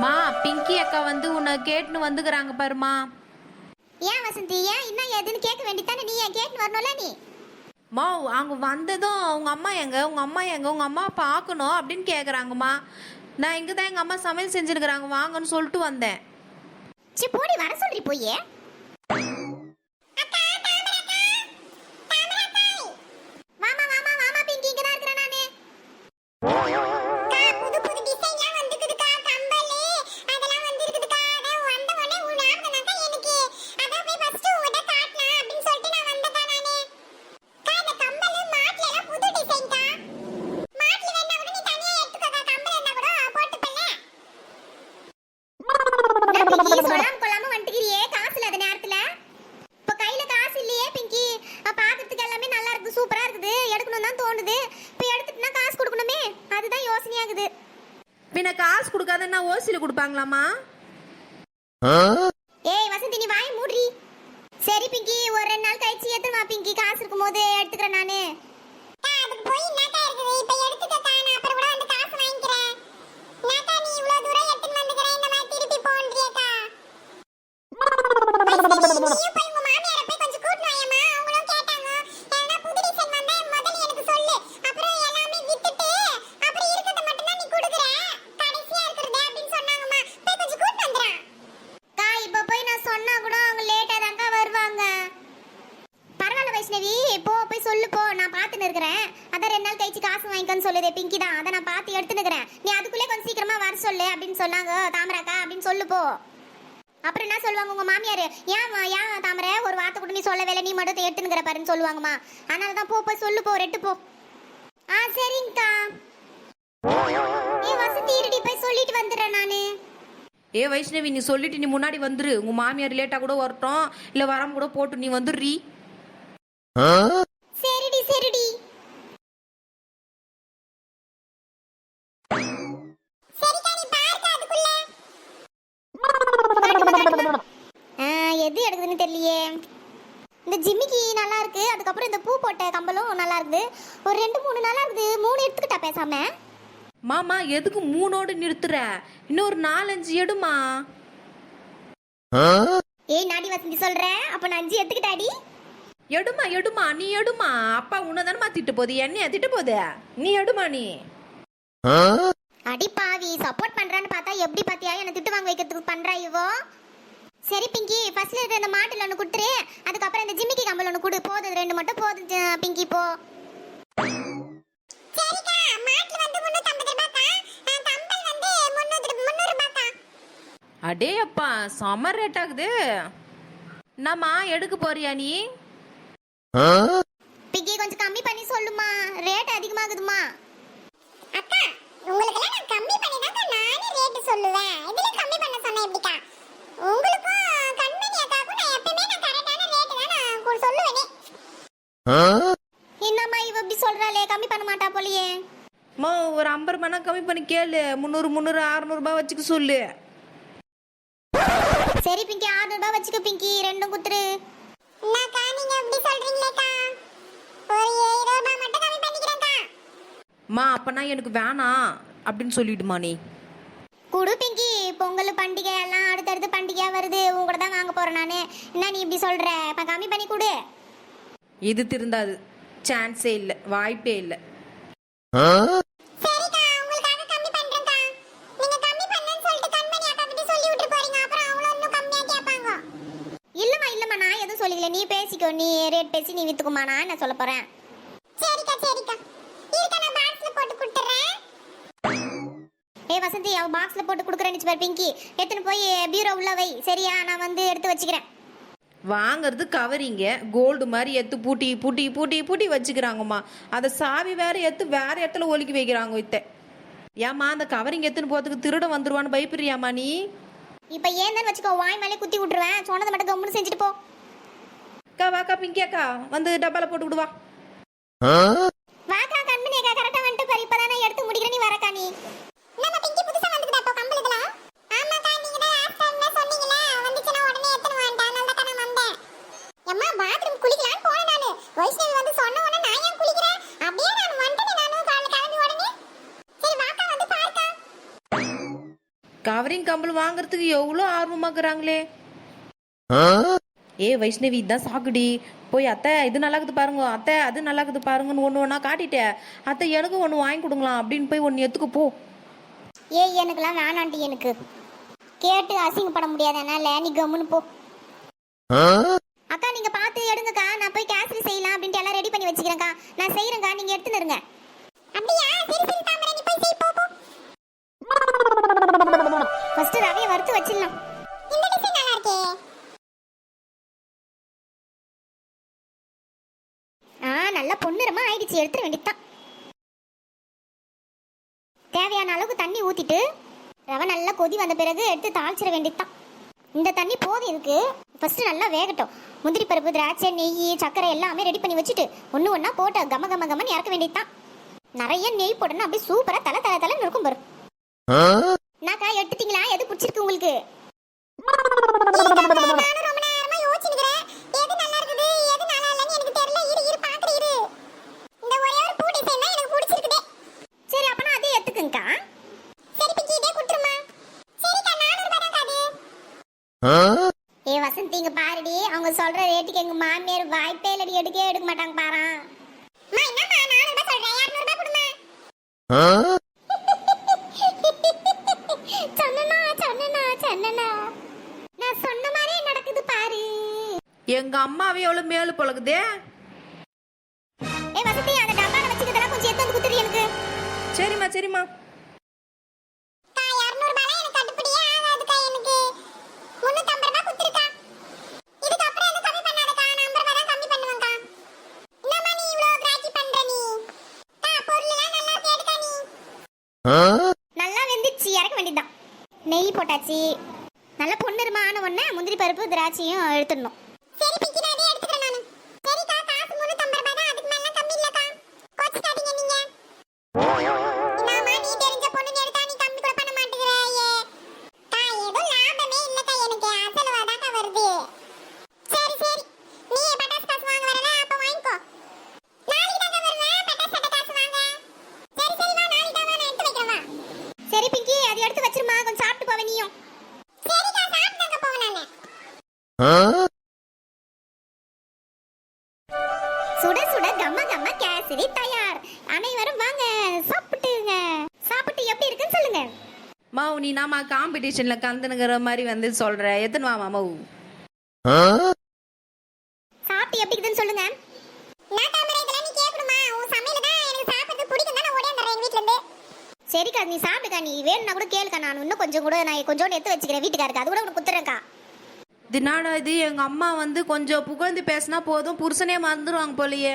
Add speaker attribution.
Speaker 1: மா பிங்கி அக்கா வந்து உன்னை கேட்டுன்னு வந்துக்கிறாங்க பாருமா.
Speaker 2: ஏன் வசந்தி, ஏன் இன்னும் எதுன்னு கேட்க வேண்டியதானே? நீ ஏன் கேட்டு வரணும்ல நீ?
Speaker 1: மா அவங்க வந்ததும் உங்க அம்மா எங்க உங்க அம்மா எங்க உங்க அம்மா பார்க்கணும் அப்படின்னு கேட்குறாங்கம்மா. நான் இங்கே தான் எங்கள் அம்மா சமையல் செஞ்சுருக்குறாங்க வாங்கன்னு சொல்லிட்டு வந்தேன்.
Speaker 2: சி போடி, வர சொல்றி போய். சொல்லாம கொள்ளாம வந்துக்கிறியே, காசு இல்லாத நேரத்துல. இப்ப கையில காசு இல்லையே பிங்கி. பாக்கிறதுக்கு எல்லாமே நல்லா இருக்கு, சூப்பரா இருக்குது, எடுக்கணும் தான் தோணுது. இப்ப எடுத்துட்டுனா காசு கொடுக்கணுமே, அதுதான் யோசனையாகுது.
Speaker 1: பின்ன காசு கொடுக்காதன்னா ஓசியில் கொடுப்பாங்களாமா?
Speaker 2: ஏய் வசந்தி, நீ வாயை மூடுறி. சரி பிங்கி, ஒரு 2 நாள் கழிச்சு எத்தனை பிங்கி காசு இருக்கும் போது எடுத்துக்கிறேன் நானு. அதுக்கு போய் என்னக்கா இருக்குது? இப்ப எடுத்துக்கா, நான் அப்புறம் கூட வந்து காசு வாங்கிக்கிறேன். என்னக்கா நீ இவ்வளவு தூரம் எடுத்துட்டு வந்துக்கறே, இந்த மாதிரி திருப்பி போன்றியேக்கா. நீ போய் உங்க மாமியாரை போய் கொஞ்சம் கூட்டி வாயேம்மா, அவங்களும் கேட்டாங்க. ஏன்னா புது டிசைன் வந்தா முதல்ல எனக்கு சொல்லு, அப்புறம் எல்லாமே வித்துட்டு அப்புறம் இருக்கிறத மட்டும் தான் நீ கொடுக்குற, கடைசியா இருக்கிறது அப்படின்னு சொன்னாங்கம்மா. போய் கொஞ்சம் கூட்டி வந்துறா. கா இப்ப போய் நான் சொன்னா கூட அவங்க லேட்டா தான்க்கா வருவாங்க. பரவாயில்ல வைஷ்ணவி, போய் சொல்லு போ, நான் பார்த்துன்னு இருக்கிறேன். அதான் 2 நாள் கழிச்சு காசு வாங்கிக்கன்னு சொல்லுதே பிங்கி தான், அதை நான் பார்த்து எடுத்துன்னு இருக்கிறேன். நீ அதுக்குள்ளே கொஞ்சம் சீக்கிரமா வர சொல்லு அப்படின்னு சொன்னாங்க தாமராக்கா அப்படின்னு சொல்லு போ. அப்புறம் என்ன சொல்லுவாங்க உங்க மாமியார், ஏன் தாமரை ஒரு வார்த்தை கூட நீ சொல்லவே இல்லை, நீ மட்டும் எடுத்துனுங்கிற பாருன்னு சொல்லுவாங்கம்மா. அதனால தான் போய் சொல்லு போ, ரெட்டு போ. சரிங்கக்கா. ஏ வசந்தி, இருடி போய் சொல்லிட்டு வந்துடுறேன் நானு.
Speaker 1: ஏ வைஷ்ணவி, நீ சொல்லிட்டு நீ முன்னாடி வந்துரு. உங்க மாமியார் லேட்டா கூட வரட்டும், இல்ல வராம கூட போட்டு நீ வந்துடுறீ.
Speaker 2: சரிடி சரிடி. எது எடுக்குதுன்னு தெரியலையே. இந்த ஜிமிக்கி நல்லா இருக்கு, அதுக்கப்புறம் இந்த பூ போட்ட கம்பலும் நல்லா இருக்குது. ஒரு 2-3 நல்லா இருக்குது, 3 எடுத்துக்கிட்டா பேசாம.
Speaker 1: மாமா எதுக்கு 3ஓடு நிறுத்துற? இன்னொரு 4-5 எடுமா.
Speaker 2: ஏய் நாடி வசந்தி சொல்ற, அப்ப நான் 5 எடுத்துக்கிட்டாடி.
Speaker 1: எடுமா நீ எடுமா. அப்பா உன்னதானமா திட்டு போகுது, என்னைய திட்டு போகுது. நீ எடுமா நீ.
Speaker 2: அடி பாவி, சப்போர்ட் பண்றான்னு பார்த்தா எப்படி பாத்தியா என்ன திட்டு வாங்க வைக்கிறதுக்கு பண்றா இவோ. சரி பிங்கி, ஃபர்ஸ்ட்ல இருக்கிற இந்த மாட்டில் ஒன்று கொடுத்துரு, அதுக்கப்புறம் இந்த ஜிமிக்கி கம்பல் ஒன்று கொடு. போதும் 2 மட்டும் போதும் பிங்கி போ. சரிக்கா, மாட்டில் வந்து 350 ரூபாய்க்கா, கம்பல் வந்து 300 ரூபாய்க்கா.
Speaker 1: அடே அப்பா, சம ரேட் ஆகுது. என்னம்மா எடுக்க போறியா நீ?
Speaker 2: பிங்கி கொஞ்சம் கம்மி பண்ணி சொல்லுமா, ரேட் அதிகமாகுதுமா. அக்கா, உங்களுக்கெல்லாம் நான் கம்மி பண்ணி தான் நானே ரேட் சொல்லுவேன், இதுல கம்மி பண்ண சொன்னா எப்படிக்கா? உங்களுக்கும் கண்மணி அக்காவுக்கும் நான் எப்பவுமே நான் கரெக்டான ரேட் தான் நான் சொல்லுவேனே. என்னம்மா இவ இப்படி சொல்றாளே, கம்மி பண்ண மாட்டா போலியே.
Speaker 1: அம்மா ஒரு 50 ரூபாய் கம்மி பண்ணி கேளு. 300 600 ரூபாய் வச்சுக்க சொல்லு.
Speaker 2: சரி பிங்கி, 600 ரூபாய் வச்சுக்க பிங்கி, 2 குத்துரு. என்னக்கா நீங்க இப்படி சொல்றீங்களேக்கா? ஒரு 7 ரூபாய் மட்டும் கம்மி பண்ணிக்கிறேன்க்கா.
Speaker 1: அம்மா அப்பனா எனக்கு வேணாம் அப்படின்னு சொல்லிடுமா நீ.
Speaker 2: குடு பிங்கி, பொங்கல் பண்டிகை எல்லாம் அடுத்தடுத்து பண்டிகையா வருது, உங்க கூட தான் வாங்க போறேன் நானு. என்ன நீ இப்படி சொல்ற? அப்ப கம்மி பண்ணி கொடு.
Speaker 1: இது திருந்தாது, சான்ஸே இல்லை, வாய்ப்பே இல்லை.
Speaker 2: சரிக்கா, உங்களுக்காக கம்மி பண்றேன்க்கா. நீங்க கம்மி பண்ணேன்னு சொல்லிட்டு கண்மணி அக்கா கிட்ட சொல்லி விட்டு போறீங்க, அப்புறம் அவளோ இன்னும் கம்மியா கேட்பாங்க. இல்லம்மா நான் எதுவும் சொல்லிக்கல, நீ பேசிக்கோ, நீ ரேட் பேசி நீ வித்துக்குமா, நான் என்ன சொல்ல போறேன். சரிக்கா இருக்க நான் பாக்ஸ்ல போட்டு கொடுத்துறேன். ஏ வசந்தி, அவ பாக்ஸ்ல போட்டு குடுக்குறேன்னு பாரு பிங்கி, எடுத்துன்னு போய் பீரோ உள்ள வை, சரியா? நான் வந்து எடுத்து வச்சுக்கிறேன்.
Speaker 1: வாங்கிறது கவரிங்க கோல்டு மாதிரி எடுத்து பூட்டி பூட்டி பூட்டி பூட்டி வச்சுக்கிறாங்கம்மா. அதை சாவி வேற எடுத்து வேற இடத்துல ஒலிக்கி வைக்கிறாங்க. ஏம்மா அந்த கவரிங் எடுத்துன்னு போகிறதுக்கு திருட வந்துருவான்னு பயப்படுறியாம்மா நீ?
Speaker 2: இப்போ ஏன் தான் வச்சுக்கோ, வாய் மேலே குத்தி விட்டுருவேன், சொன்னதை மட்டும் கம்முன்னு செஞ்சுட்டு போ.
Speaker 1: அக்கா வாக்கா பிங்கி அக்கா, வந்து டப்பால போட்டு விடுவா.
Speaker 2: வாக்கா கண்மணி அக்கா, கரெக்டா வந்துட்டு பாரு, இப்பதான் நான் எடுத்து முடிக்கிறேன், நீ வரக்கா நீ. நம்ம பிங்கி புதுசா வந்துக்குதா இப்போ கம்பல் இதெல்லாம்? ஆமாக்கா, நீங்க தான் லாஸ்ட் டைம்ல சொன்னீங்களே, வந்துச்சுனா உடனே எடுத்துன்னு வாண்டா, அதனால தான் நான் வந்தேன். அம்மா பாத்ரூம் குளிக்கலாம்னு போறேன் நானு. வைஷ்ணவி வந்து சொன்ன உடனே நான் ஏன் குளிக்கிறேன்? அப்படியே நான் வந்துட்டேன், நானும் காலைல கிளம்பி உடனே. சரி வாக்கா வந்து பாருக்கா.
Speaker 1: கவரிங் கம்பல் வாங்குறதுக்கு எவ்வளோ ஆர்வமாக்குறாங்களே. ஏ வைஷ்ணவி இதான் சாக்குடி. போய் அத்தை இது நல்லா இருக்குது பாருங்க, அத்தை அது நல்லா இருக்குது பாருங்கன்னு ஒன்று ஒன்றா காட்டிட்டேன். அத்தை எனக்கு ஒன்று வாங்கி கொடுங்களாம் அப்படின்னு போய் ஒன்று எடுத்துக்கு போ.
Speaker 2: ஏய் எனக்குலாம் வேணாண்டி, எனக்கு கேட்டு அசிங்கப்பட முடியாதனால நீ கம்முன்னு போ. அக்கா நீங்க பார்த்து எடுங்கக்கா, நான் போய் கேசரி செய்யலாம் அப்படின்ட்டு எல்லாம் ரெடி பண்ணி வச்சுக்கிறேன்க்கா. நான் செய்யறேன்க்கா, நீங்க எடுத்துன்னு இருங்க. அப்படியா? சரி சரி தாமரை, நீ போய் செய் போ போ. ஃபர்ஸ்ட் ரவையை வறுத்து வச்சிடலாம். இந்த டிசைன் நல்லா இருக்கே. நல்லா பொன்னிறமா ஆயிடுச்சு, எடுத்துட வேண்டியதுதான். தேவையான அளவுக்கு தண்ணி ஊத்திட்டு ரவை நல்லா கொதி வந்த பிறகு எடுத்து தாளிச்சிட வேண்டியதுதான். இந்த தண்ணி போதும் இதுக்கு. ஃபர்ஸ்ட் நல்லா வேகட்டும். முந்திரி பருப்பு, திராட்சை, நெய், சர்க்கரை எல்லாமே ரெடி பண்ணி வச்சுட்டு ஒன்று ஒன்றா போட்டு கம கம கமன்னு இறக்க வேண்டியதுதான். நிறைய நெய் போடணும், அப்படியே சூப்பரா தலை தலை தலைன்னு இருக்கும் பாரு. நாக்கா எடுத்துட்டீங்களா? எது பிடிச்சிருக்கு உங்களுக்கு? சரி அப்பனா அதே எடுத்துக்கங்கக்கா. சரி பிக்கி இதே குடுத்துருமா. சரிக்கா 400 ரூபாய் தான் அது. ஏ வசந்தி இங்க பாருடி, அவங்க சொல்ற ரேட்டுக்கு எங்க மாமியார் வாய்ப்பே இல்லடி, எடுக்க மாட்டாங்க பாறா. அம்மா என்னம்மா 400 ரூபாய் சொல்றேன், 200 ரூபாய் கொடுமா. சொன்னனா நான் சொன்ன மாதிரியே நடக்குது பாரு.
Speaker 1: எங்க அம்மாவே எவ்வளோ மேலு பழகுதே.
Speaker 2: ஏ வசந்தி அந்த டப்பால வச்சுக்கிறதெல்லாம் கொஞ்சம் எடுத்து வந்து குடுத்துரு எனக்கு.
Speaker 1: சரிம்மா சரிம்மா.
Speaker 2: கா 200 ரூபாய் எனக்கு கட்டுப்படியே ஆகாதுக்கா, எனக்கு 350 ரூபாய் குடுத்துருக்கா. இதுக்கு அப்புறம் எதுவும் கம்மி பண்ணாதக்கா, நான் 50 ரூபாய் தான் கம்மி பண்ணுவேன்க்கா. என்னம்மா நீ இவ்ளோ கிராக்கி பண்ற நீ? கா பொருள்லாம் நல்லா இருக்கு, எடுக்கா நீ. நல்லா வெந்திச்சு, இறக்க வேண்டியதுதான். நெய் போட்டாச்சு. நல்ல பொன்னிறமா ஆன உடனே முந்திரி பருப்பு திராட்சையும் எடுத்துடணும். சரி பிக்கி நான் அதே எடுத்துக்கிறேன் நானு. சரிக்கா காசு 350 ரூபாய் தான், அதுக்கு மேல கம்மி இல்லக்கா. கோச்சிக்காதீங்க நீங்க. என்னம்மா நீ தெரிஞ்ச பொண்ணு எடுத்தா நீ கம்மி கூட பண்ண மாட்டேங்கறே. கா ஏதோ லாபமே இல்லக்கா, எனக்கு அசலுவா தான்க்கா வருது. சரி சரி நீ பட்டாசு காசு வாங்க வரல, அப்ப வாங்கிக்கோ. நாளைக்கு தாங்க வருவேன் பட்டாசு காசு வாங்க. சரி சரி வா, நாளைக்கு தான் நான் எடுத்து வைக்கிறேன் வா. சரி பிங்கி அது எடுத்து வச்சிருமா, கொஞ்சம் சாப்பிட்டு போவே நீயும். சரிக்கா சாப்பிட்டுங்க போவேன் நானு. சுட சுட கம்ம கம்ம கேசரி தயார். அனைவரும் வாங்க சாப்பிட்டுங்க. சாப்பிட்டு எப்படி இருக்குன்னு சொல்லுங்க.
Speaker 1: மாவு நீ நாம காம்படிஷன்ல கலந்துனுங்கிற மாதிரி வந்து சொல்ற. எத்தனை வா மாவு?
Speaker 2: சாப்பிட்டு எப்படி இருக்குன்னு சொல்லுங்க. நான் தாமரை இதெல்லாம் நீ கேட்கணுமா? உன் சமையல தான் எனக்கு சாப்பிட்டு பிடிக்கும் தான் நான் ஓடியாந்துறேன் வீட்ல இருந்து. சரிக்கா நீ சாப்பிடுக்கா, நீ வேணும்னா கூட கேளுக்கா, நான் இன்னும் கொஞ்சம் கூட நான் கொஞ்சோண்டு எடுத்து வச்சுக்கிறேன் வீட்டுக்காருக்கு, அது கூட உனக்கு குத்துறேன்க்கா.
Speaker 1: தினாடா இது எங்க அம்மா வந்து கொஞ்சம் புகழ்ந்து பேசினா போதும் புருஷனே மறந்துடுவாங்க போலயே.